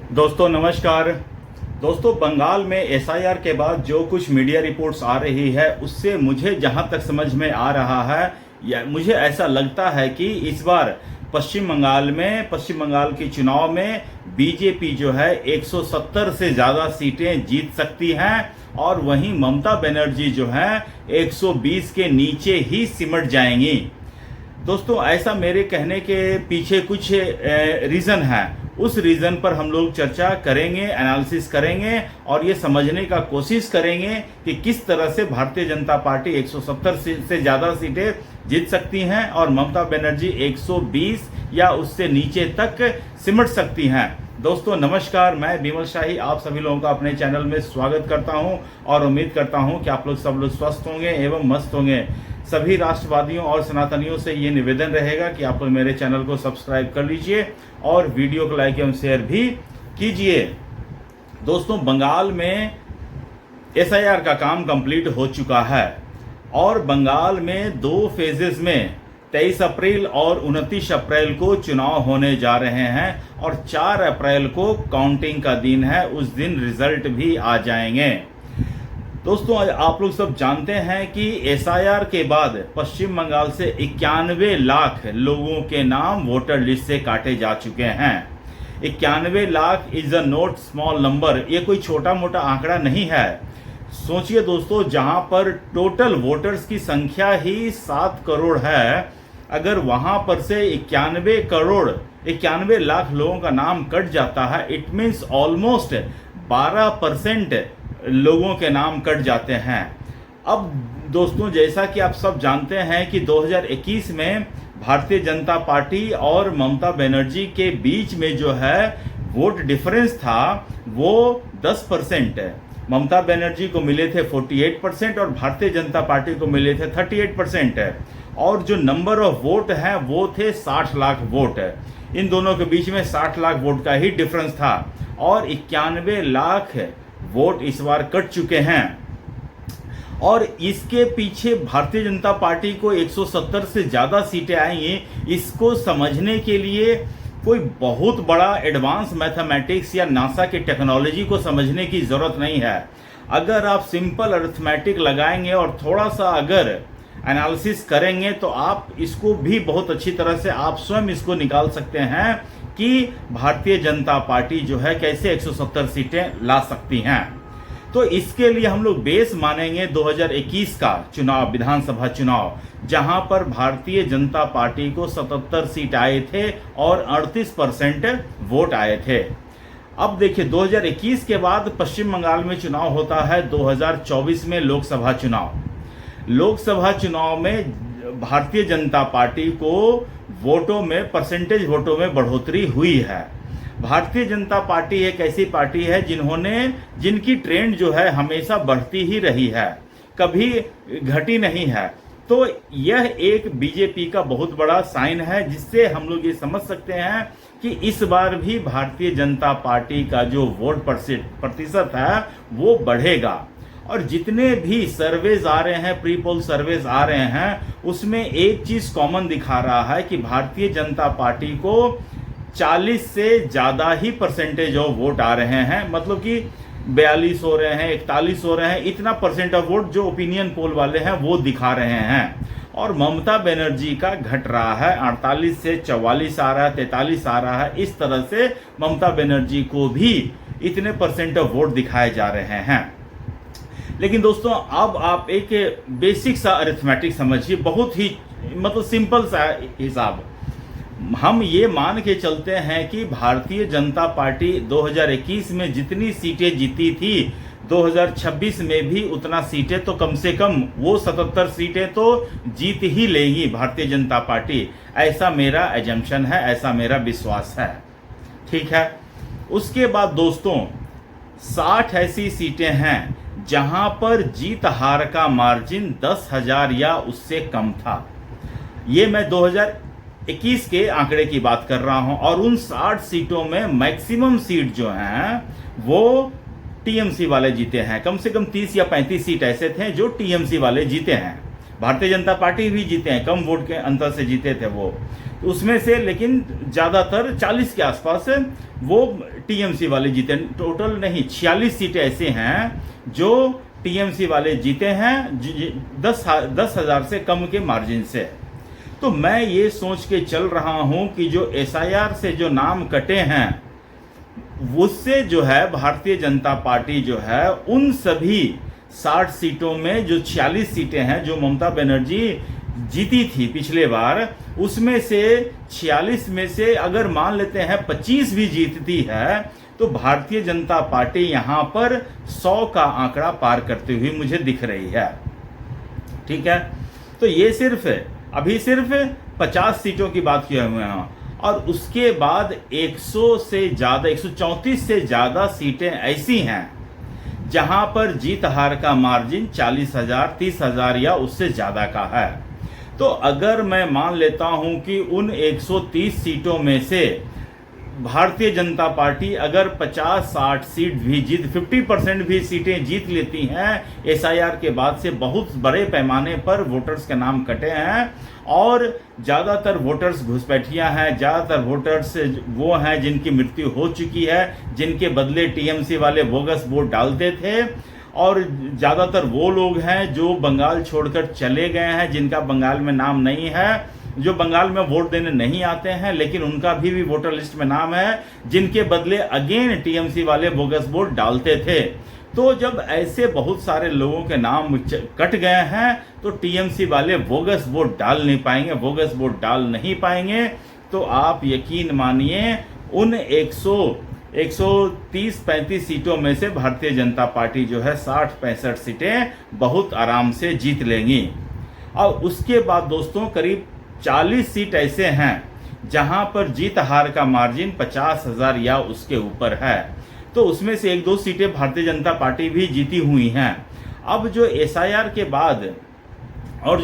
दोस्तों नमस्कार। दोस्तों बंगाल में एसआईआर के बाद जो कुछ मीडिया रिपोर्ट्स आ रही है उससे मुझे जहां तक समझ में आ रहा है या मुझे ऐसा लगता है कि इस बार पश्चिम बंगाल के चुनाव में बीजेपी जो है 170 से ज़्यादा सीटें जीत सकती हैं और वहीं ममता बनर्जी जो है 120 के नीचे ही सिमट जाएंगी। दोस्तों ऐसा मेरे कहने के पीछे कुछ रीज़न है। उस रीज़न पर हम लोग चर्चा करेंगे, एनालिसिस करेंगे और ये समझने का कोशिश करेंगे कि किस तरह से भारतीय जनता पार्टी 170 से ज़्यादा सीटें जीत सकती हैं और ममता बनर्जी 120 या उससे नीचे तक सिमट सकती हैं। दोस्तों नमस्कार, मैं विमल शाही आप सभी लोगों का अपने चैनल में स्वागत करता हूं और उम्मीद करता हूं कि आप लोग सब लोग स्वस्थ होंगे एवं मस्त होंगे। सभी राष्ट्रवादियों और सनातनियों से ये निवेदन रहेगा कि आप लोग मेरे चैनल को सब्सक्राइब कर लीजिए और वीडियो को लाइक एवं शेयर भी कीजिए। दोस्तों बंगाल में एसआईआर का काम कंप्लीट हो चुका है और बंगाल में 2 फेजेस में 23 अप्रैल और 29 अप्रैल को चुनाव होने जा रहे हैं और 4 अप्रैल को काउंटिंग का दिन है, उस दिन रिजल्ट भी आ जाएंगे। दोस्तों आप लोग सब जानते हैं कि एसआईआर के बाद पश्चिम बंगाल से 91 लाख लोगों के नाम वोटर लिस्ट से काटे जा चुके हैं। 91 lakh is a not small number, ये कोई छोटा मोटा आंकड़ा नहीं है। सोचिए दोस्तों, जहां पर टोटल वोटर्स की संख्या ही 7 करोड़ है, अगर वहां पर से 91 लाख लोगों का नाम कट जाता है, इट मीन्स ऑलमोस्ट 12% लोगों के नाम कट जाते हैं। अब दोस्तों जैसा कि आप सब जानते हैं कि 2021 में भारतीय जनता पार्टी और ममता बनर्जी के बीच में जो है वोट डिफरेंस था वो 10% है। ममता बनर्जी को मिले थे 48% और भारतीय जनता पार्टी को मिले थे 38% है और जो नंबर ऑफ वोट है वो थे 60 लाख वोट है। इन दोनों के बीच में 60 लाख वोट का ही डिफरेंस था और 91 लाख वोट इस बार कट चुके हैं और इसके पीछे भारतीय जनता पार्टी को 170 से ज़्यादा सीटें आएंगी। इसको समझने के लिए कोई बहुत बड़ा एडवांस मैथमेटिक्स या नासा की टेक्नोलॉजी को समझने की ज़रूरत नहीं है। अगर आप सिंपल अरिथमेटिक लगाएंगे और थोड़ा सा अगर एनालिसिस करेंगे तो आप इसको भी बहुत अच्छी तरह से आप स्वयं इसको निकाल सकते हैं कि भारतीय जनता पार्टी जो है कैसे 170 सीटें ला सकती हैं। तो इसके लिए हम लोग बेस मानेंगे 2021 का चुनाव, विधानसभा चुनाव, जहां पर भारतीय जनता पार्टी को 77 सीट आए थे और 38% वोट आए थे। अब देखिए 2021 के बाद पश्चिम बंगाल में चुनाव होता है 2024 में लोकसभा चुनाव में भारतीय जनता पार्टी को वोटों में, परसेंटेज वोटों में बढ़ोतरी हुई है। भारतीय जनता पार्टी एक ऐसी पार्टी है जिनकी ट्रेंड जो है हमेशा बढ़ती ही रही है, कभी घटी नहीं है। तो यह एक बीजेपी का बहुत बड़ा साइन है जिससे हम लोग ये समझ सकते हैं कि इस बार भी भारतीय जनता पार्टी का जो वोट प्रतिशत है वो बढ़ेगा। और जितने भी सर्वेज आ रहे हैं, प्री पोल सर्वेज आ रहे हैं, उसमें एक चीज कॉमन दिखा रहा है कि भारतीय जनता पार्टी को 40 से ज्यादा ही परसेंटेज ऑफ वोट आ रहे हैं, मतलब कि 42 हो रहे हैं, 41 हो रहे हैं, इतना परसेंट ऑफ वोट जो ओपिनियन पोल वाले हैं वो दिखा रहे हैं। और ममता बनर्जी का घट रहा है, 48 से 44 आ रहा है, 43 आ रहा है। इस तरह से ममता बनर्जी को भी इतने परसेंट ऑफ वोट दिखाए जा रहे हैं। लेकिन दोस्तों अब आप एक बेसिक सा अरिथमेटिक समझिए, बहुत ही मतलब सिंपल सा हिसाब। हम ये मान के चलते हैं कि भारतीय जनता पार्टी 2021 में जितनी सीटें जीती थी 2026 में भी उतना सीटें तो कम से कम वो 77 सीटें तो जीत ही लेगी भारतीय जनता पार्टी। ऐसा मेरा एजम्पशन है, ऐसा मेरा विश्वास है। ठीक है, उसके बाद दोस्तों 60 ऐसी सीटें हैं जहां पर जीत हार का मार्जिन 10,000 या उससे कम था। ये मैं 2021 के आंकड़े की बात कर रहा हूं और उन 60 सीटों में मैक्सिमम सीट जो हैं वो टीएमसी वाले जीते हैं। कम से कम 30 या 35 सीट ऐसे थे जो टीएमसी वाले जीते हैं। भारतीय जनता पार्टी भी जीते हैं, कम वोट के अंतर से जीते थे वो। तो उसमें से लेकिन ज़्यादातर 40 के आसपास वो टीएमसी वाले जीते। टोटल नहीं, 46 सीटें ऐसे हैं जो टीएमसी वाले जीते हैं 10,000 से कम के मार्जिन से। तो मैं ये सोच के चल रहा हूं कि जो एसआईआर से जो नाम कटे हैं उससे जो है भारतीय जनता पार्टी जो है उन सभी 60 सीटों में जो 46 सीटें हैं जो ममता बनर्जी जीती थी पिछले बार, उसमें से 46 में से अगर मान लेते हैं 25 भी जीतती है तो भारतीय जनता पार्टी यहां पर 100 का आंकड़ा पार करते हुए मुझे दिख रही है। ठीक है, तो ये अभी सिर्फ 50 सीटों की बात किए हुए हैं और उसके बाद 100 से ज़्यादा 134 से ज़्यादा सीटें ऐसी हैं जहां पर जीत हार का मार्जिन 40,000, 30,000 या उससे ज़्यादा का है। तो अगर मैं मान लेता हूं कि उन 130 सीटों में से भारतीय जनता पार्टी अगर 50-60 सीट भी 50% भी सीटें जीत लेती हैं, एसआईआर के बाद से बहुत बड़े पैमाने पर वोटर्स के नाम कटे हैं और ज़्यादातर वोटर्स घुसपैठियां हैं, ज़्यादातर वोटर्स वो हैं जिनकी मृत्यु हो चुकी है, जिनके बदले टीएमसी वाले बोगस वोट डालते थे, और ज़्यादातर वो लोग हैं जो बंगाल छोड़कर चले गए हैं, जिनका बंगाल में नाम नहीं है, जो बंगाल में वोट देने नहीं आते हैं लेकिन उनका भी वोटर लिस्ट में नाम है, जिनके बदले अगेन टीएमसी वाले बोगस वोट डालते थे। तो जब ऐसे बहुत सारे लोगों के नाम कट गए हैं तो टीएमसी वाले बोगस वोट डाल नहीं पाएंगे। तो आप यकीन मानिए उन 130-35 सीटों में से भारतीय जनता पार्टी जो है 60-65 सीटें बहुत आराम से जीत लेंगी। और उसके बाद दोस्तों करीब 40 सीट ऐसे हैं जहां पर जीत हार का मार्जिन 50,000 या उसके ऊपर है। तो उसमें से 1-2 सीटें भारतीय जनता पार्टी भी जीती हुई हैं। अब जो एसआईआर के बाद और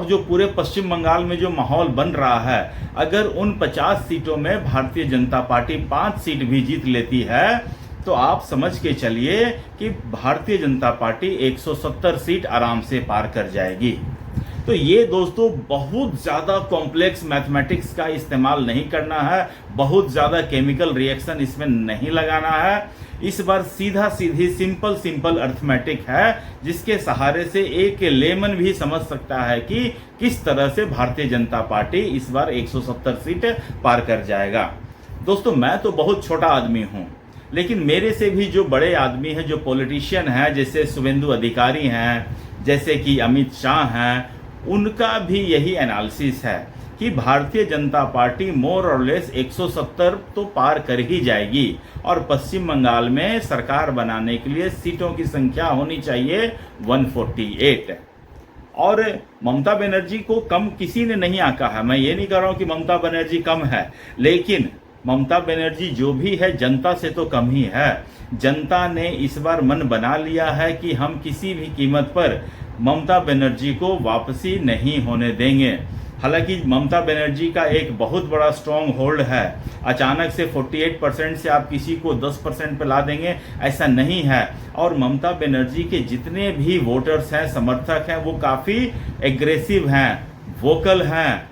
जो पूरे पश्चिम बंगाल में जो माहौल बन रहा है, अगर उन 50 सीटों में भारतीय जनता पार्टी 5 सीट भी जीत लेती है तो आप समझ के चलिए कि भारतीय जनता पार्टी 170 सीट आराम से पार कर जाएगी। तो ये दोस्तों बहुत ज़्यादा कॉम्प्लेक्स मैथमेटिक्स का इस्तेमाल नहीं करना है, बहुत ज़्यादा केमिकल रिएक्शन इसमें नहीं लगाना है। इस बार सीधा सीधी सिंपल अर्थमेटिक है जिसके सहारे से एक लेमन भी समझ सकता है कि किस तरह से भारतीय जनता पार्टी इस बार 170 सीट पार कर जाएगा। दोस्तों मैं तो बहुत छोटा आदमी हूँ, लेकिन मेरे से भी जो बड़े आदमी हैं, जो पॉलिटिशियन हैं, जैसे शुभेंदु अधिकारी हैं, जैसे कि अमित शाह हैं, उनका भी यही एनालिसिस है कि भारतीय जनता पार्टी मोर और लेस 170 तो पार कर ही जाएगी और पश्चिम बंगाल में सरकार बनाने के लिए सीटों की संख्या होनी चाहिए 148। और ममता बनर्जी को कम किसी ने नहीं आंका है। मैं ये नहीं कह रहा हूं कि ममता बनर्जी कम है, लेकिन ममता बनर्जी जो भी है जनता से तो कम ही है। जनता ने इस बार मन बना लिया है कि हम किसी भी कीमत पर ममता बनर्जी को वापसी नहीं होने देंगे। हालांकि ममता बनर्जी का एक बहुत बड़ा स्ट्रॉन्ग होल्ड है, अचानक से 48% से आप किसी को 10% पे ला देंगे ऐसा नहीं है। और ममता बनर्जी के जितने भी वोटर्स हैं, समर्थक हैं, वो काफ़ी एग्रेसिव हैं, वोकल हैं,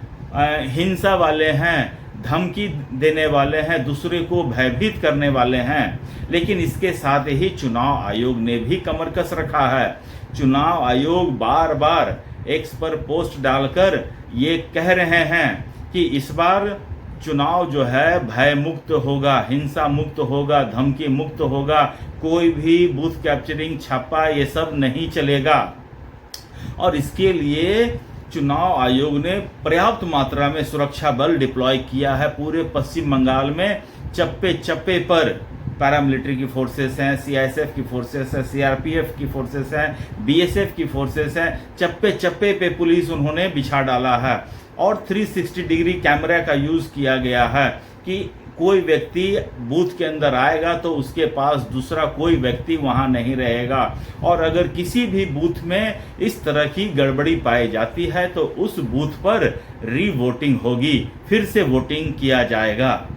हिंसा वाले हैं, धमकी देने वाले हैं, दूसरे को भयभीत करने वाले हैं। लेकिन इसके साथ ही चुनाव आयोग ने भी कमर कस रखा है। चुनाव आयोग बार बार एक्स पर पोस्ट डालकर ये कह रहे हैं कि इस बार चुनाव जो है भय मुक्त होगा, हिंसा मुक्त होगा, धमकी मुक्त होगा, कोई भी बूथ कैप्चरिंग, छापा ये सब नहीं चलेगा। और इसके लिए चुनाव आयोग ने पर्याप्त मात्रा में सुरक्षा बल डिप्लॉय किया है पूरे पश्चिम बंगाल में। चप्पे चप्पे पर पैरामिलिट्री की फोर्सेस हैं, सीआईएसएफ की फोर्सेस हैं, सीआरपीएफ की फोर्सेस हैं, बीएसएफ की फोर्सेस हैं, चप्पे चप्पे पे पुलिस उन्होंने बिछा डाला है। और 360 डिग्री कैमरा का यूज़ किया गया है कि कोई व्यक्ति बूथ के अंदर आएगा तो उसके पास दूसरा कोई व्यक्ति वहां नहीं रहेगा। और अगर किसी भी बूथ में इस तरह की गड़बड़ी पाई जाती है तो उस बूथ पर री-वोटिंग होगी, फिर से वोटिंग किया जाएगा।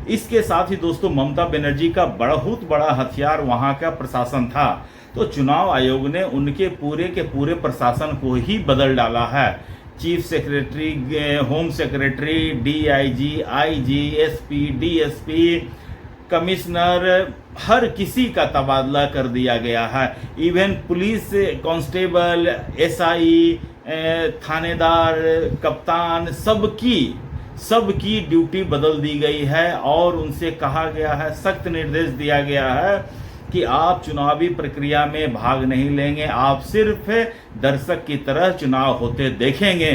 इसके साथ ही दोस्तों ममता बनर्जी का बहुत बड़ा हथियार वहां का प्रशासन था। तो चुनाव आयोग ने उनके पूरे के पूरे प्रशासन को ही बदल डाला है। Chief secretary, home secretary, DIG, IG, SP, DSP, commissioner, हर किसी का तबादला कर दिया गया है। इवन पुलिस कांस्टेबल, एसआई, थानेदार, कप्तान, सबकी ड्यूटी बदल दी गई है और उनसे कहा गया है, सख्त निर्देश दिया गया है कि आप चुनावी प्रक्रिया में भाग नहीं लेंगे, आप सिर्फ दर्शक की तरह चुनाव होते देखेंगे।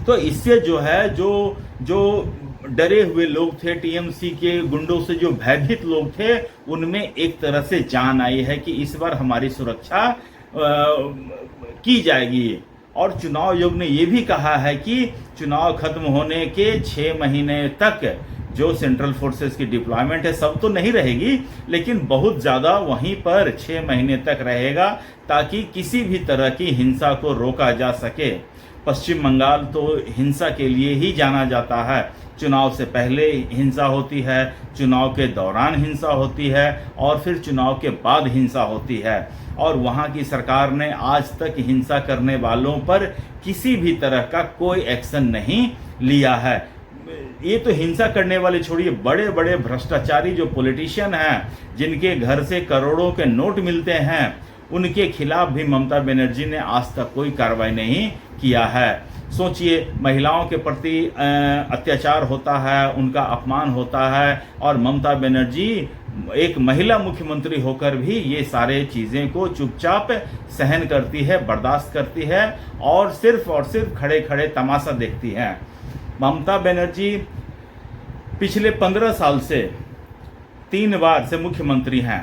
तो इससे जो है जो डरे हुए लोग थे, टीएमसी के गुंडों से जो भयभीत लोग थे, उनमें एक तरह से जान आई है कि इस बार हमारी सुरक्षा की जाएगी। और चुनाव आयोग ने यह भी कहा है कि चुनाव खत्म होने के 6 महीने तक जो सेंट्रल फोर्सेस की डिप्लॉयमेंट है, सब तो नहीं रहेगी, लेकिन बहुत ज़्यादा वहीं पर 6 महीने तक रहेगा, ताकि किसी भी तरह की हिंसा को रोका जा सके। पश्चिम बंगाल तो हिंसा के लिए ही जाना जाता है। चुनाव से पहले हिंसा होती है, चुनाव के दौरान हिंसा होती है और फिर चुनाव के बाद हिंसा होती है। और वहाँ की सरकार ने आज तक हिंसा करने वालों पर किसी भी तरह का कोई एक्शन नहीं लिया है। ये तो हिंसा करने वाले छोड़िए, बड़े बड़े भ्रष्टाचारी जो पॉलिटिशियन हैं, जिनके घर से करोड़ों के नोट मिलते हैं, उनके खिलाफ भी ममता बनर्जी ने आज तक कोई कार्रवाई नहीं किया है। सोचिए, महिलाओं के प्रति अत्याचार होता है, उनका अपमान होता है, और ममता बनर्जी एक महिला मुख्यमंत्री होकर भी ये सारे चीज़ें को चुपचाप सहन करती है, बर्दाश्त करती है और सिर्फ खड़े खड़े तमाशा देखती है। ममता बनर्जी पिछले 15 साल से 3 बार से मुख्यमंत्री हैं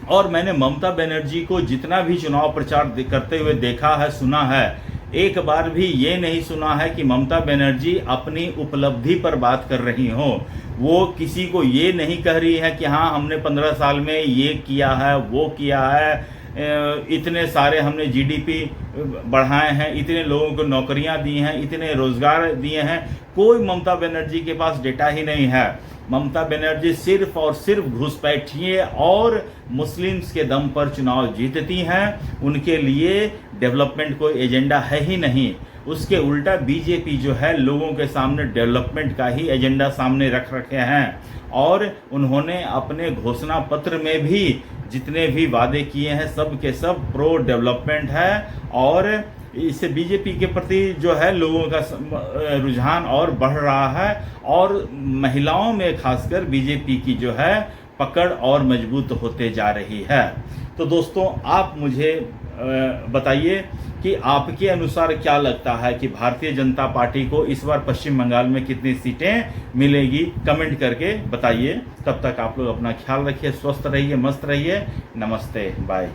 और मैंने ममता बनर्जी को जितना भी चुनाव प्रचार करते हुए देखा है, सुना है, एक बार भी ये नहीं सुना है कि ममता बनर्जी अपनी उपलब्धि पर बात कर रही हो। वो किसी को ये नहीं कह रही है कि हाँ हमने 15 साल में ये किया है, वो किया है, इतने सारे हमने जीडीपी बढ़ाए हैं, इतने लोगों को नौकरियां दी हैं, इतने रोजगार दिए हैं। कोई ममता बनर्जी के पास डेटा ही नहीं है। ममता बनर्जी सिर्फ और सिर्फ घुसपैठिए और मुस्लिम्स के दम पर चुनाव जीतती हैं। उनके लिए डेवलपमेंट कोई एजेंडा है ही नहीं। उसके उल्टा बीजेपी जो है लोगों के सामने डेवलपमेंट का ही एजेंडा सामने रख रखे हैं और उन्होंने अपने घोषणा पत्र में भी जितने भी वादे किए हैं सब के सब प्रो डेवलपमेंट है। और इससे बीजेपी के प्रति जो है लोगों का रुझान और बढ़ रहा है और महिलाओं में खासकर बीजेपी की जो है पकड़ और मजबूत होते जा रही है। तो दोस्तों, आप मुझे बताइए कि आपके अनुसार क्या लगता है कि भारतीय जनता पार्टी को इस बार पश्चिम बंगाल में कितनी सीटें मिलेगी? कमेंट करके बताइए। तब तक आप लोग अपना ख्याल रखिए, स्वस्थ रहिए, मस्त रहिए। नमस्ते, बाय।